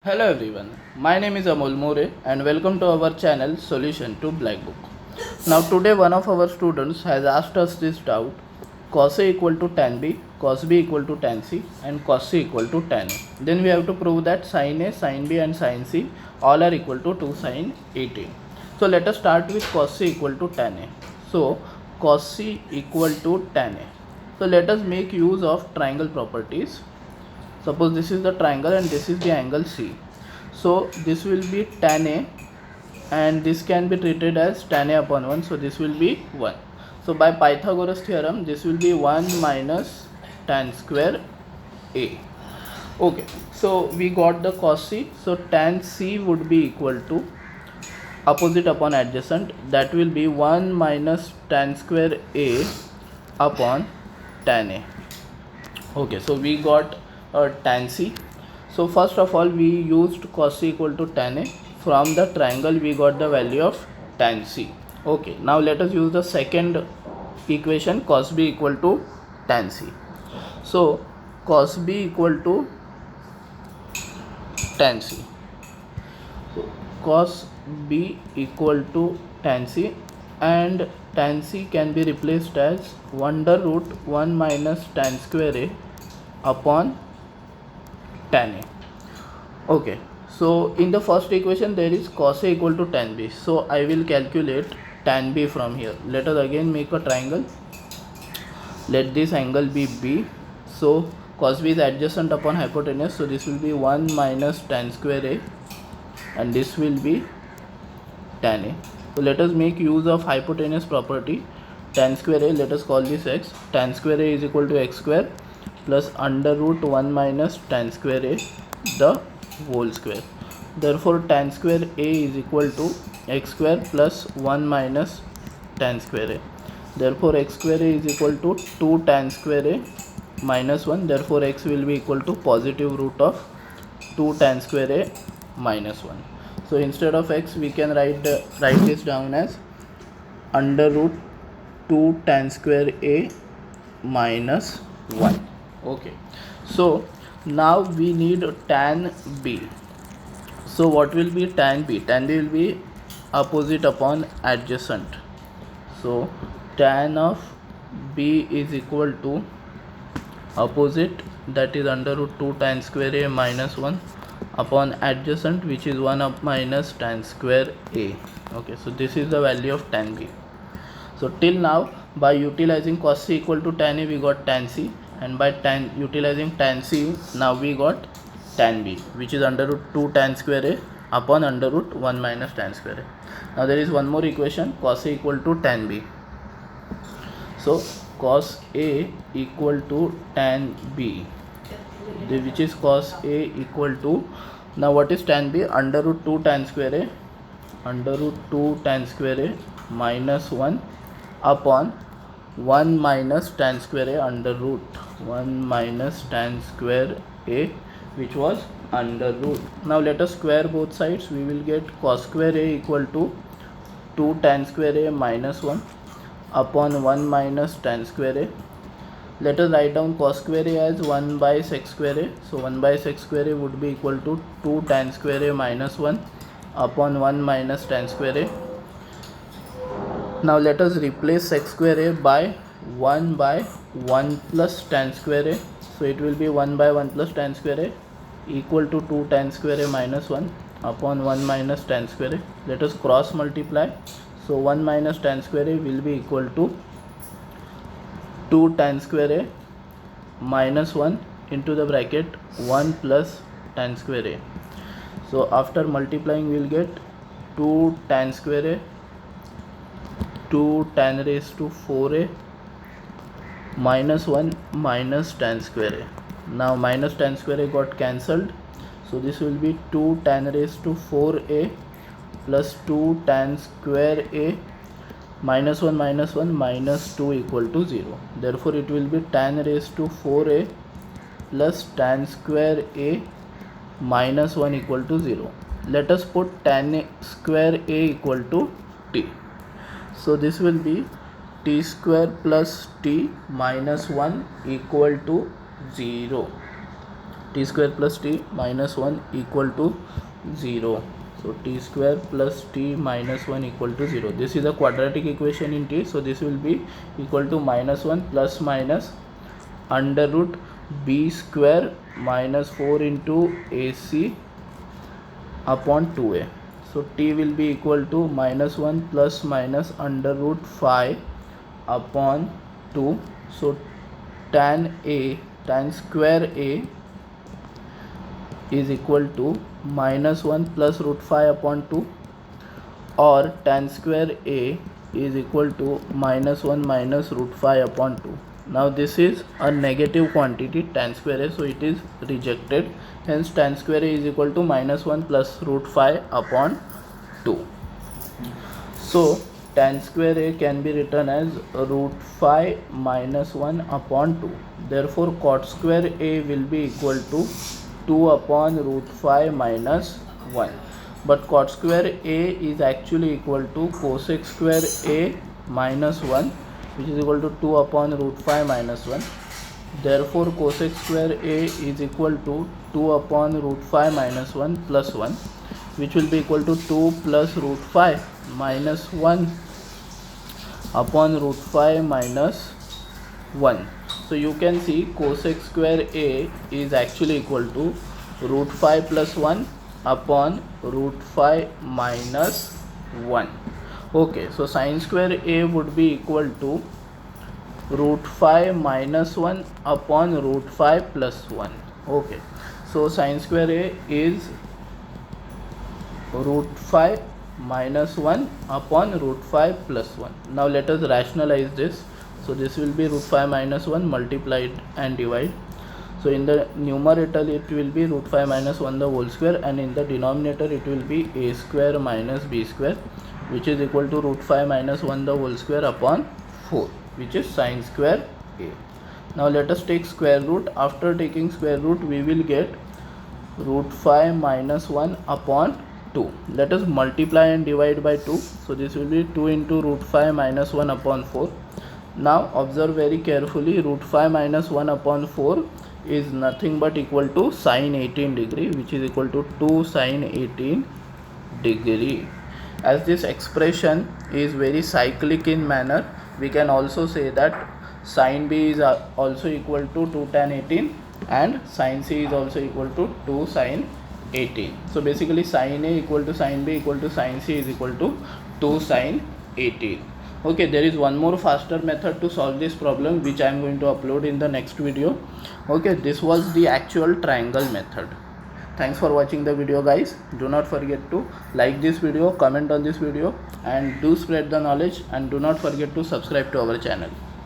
Hello everyone, my name is Amol More and welcome to our channel Solution to Black Book. Now today one of our students has asked us this doubt: cos A equal to tan B, cos B equal to tan C and cos C equal to tan A. Then we have to prove that sin A, sin B and sin C all are equal to 2 sin 18. So let us start with cos C equal to tan A. So cos C equal to tan A. So let us make use of triangle properties. Suppose this is the triangle and this is the angle C. So this will be tan A and this can be treated as tan A upon 1. So this will be 1. So by Pythagoras theorem this will be 1 minus tan square A. Okay, so we got the cos C. So tan C would be equal to opposite upon adjacent, that will be 1 minus tan square A upon tan A. Okay, so we got tan C. So first of all we used cos C equal to tan A. From the triangle we got the value of tan C. Okay, now let us use the second equation, cos B equal to tan C. So cos B equal to tan C. So cos B equal to tan C, and tan C can be replaced as under root 1 minus tan square A upon tan A. Okay, so in the first equation there is cos A equal to tan B. So I will calculate tan B from here. Let us again make a triangle. Let this angle be B. So cos B is adjacent upon hypotenuse. So this will be 1 minus tan square A and this will be tan A. So let us make use of hypotenuse property. Tan square A, let us call this x. Tan square A is equal to x square plus under root 1 minus tan square A the whole square. Therefore tan square A is equal to x square plus 1 minus tan square A. Therefore x square A is equal to 2 tan square A minus 1. Therefore x will be equal to positive root of 2 tan square A minus 1. So instead of x we can write this down as under root 2 tan square A minus 1. Okay, so now we need tan B. So what will be tan B? Tan B will be opposite upon adjacent. So tan of B is equal to opposite, that is under root 2 tan square A minus 1 upon adjacent, which is 1 up minus tan square A. Okay, so this is the value of tan B. So till now by utilizing cos C equal to tan A we got tan C, and by utilizing tan C now we got tan B, which is under root 2 tan square A upon under root 1 minus tan square A. Now there is one more equation, cos A equal to tan B. So cos A equal to tan B, which is cos A equal to, now what is tan B? Under root 2 tan square A, under root 2 tan square A minus 1 upon 1 minus tan square A under root 1 minus tan square A, which was under root. Now let us square both sides. We will get cos square A equal to 2 tan square A minus 1 upon 1 minus tan square A. Let us write down cos square A as 1 by sec square A. So 1 by sec square A would be equal to 2 tan square A minus 1 upon 1 minus tan square A. Now let us replace sec square A by 1 by 1 plus tan square A. So it will be 1 by 1 plus tan square A equal to 2 tan square A minus 1 upon 1 minus tan square A. Let us cross multiply. So 1 minus tan square A will be equal to 2 tan square A minus 1 into the bracket 1 plus tan square A. So after multiplying we will get 2 tan square A, 2 tan raised to 4A minus 1 minus tan square A. Now minus tan square A got cancelled. So this will be 2 tan raised to 4A plus 2 tan square A minus 1 minus 2 equal to 0. Therefore it will be tan raised to 4A plus tan square A minus 1 equal to 0. Let us put tan square A equal to t. So this will be t square plus t minus 1 equal to 0. t square plus t minus 1 equal to 0. So t square plus t minus 1 equal to 0. This is a quadratic equation in t, so this will be equal to minus 1 plus minus under root b square minus 4 into ac upon 2a. So t will be equal to minus 1 plus minus under root 5 upon 2. So tan square a is equal to minus 1 plus root 5 upon 2, or tan square a is equal to minus 1 minus root 5 upon 2. Now this is a negative quantity, tan square a, so it is rejected. Hence tan square a is equal to minus 1 plus root 5 upon 2. So tan square a can be written as root 5 minus 1 upon 2. Therefore cot square a will be equal to 2 upon root 5 minus 1. But cot square a is actually equal to cosec square a minus 1, which is equal to 2 upon root 5 minus 1. Therefore cosec square a is equal to 2 upon root 5 minus 1 plus 1, which will be equal to 2 plus root 5 minus 1 upon root 5 minus 1. So you can see cosec square a is actually equal to root 5 plus 1 upon root 5 minus 1. Okay, so sin square a would be equal to root 5 minus 1 upon root 5 plus 1. Okay, so sin square a is root 5 minus 1 upon root 5 plus 1. Now let us rationalize this. So this will be root 5 minus 1 multiplied and divide. So in the numerator it will be root 5 minus 1 the whole square, and in the denominator it will be a square minus b square, which is equal to root 5 minus 1 the whole square upon 4, which is sin square a. Now let us take square root. After taking square root we will get root 5 minus 1 upon 2. Let us multiply and divide by 2. So this will be 2 into root 5 minus 1 upon 4. Now observe very carefully, root 5 minus 1 upon 4 is nothing but equal to sine 18 degree, which is equal to 2 sine 18 degree. As this expression is very cyclic in manner, we can also say that sin b is also equal to 2 tan 18 and sin c is also equal to 2 sin 18. So basically sin a equal to sin b equal to sin c is equal to 2 sin 18. Okay, there is one more faster method to solve this problem, which I am going to upload in the next video. Okay, this was the actual triangle method. Thanks for watching the video, guys. Do not forget to like this video, comment on this video, and do spread the knowledge, and do not forget to subscribe to our channel.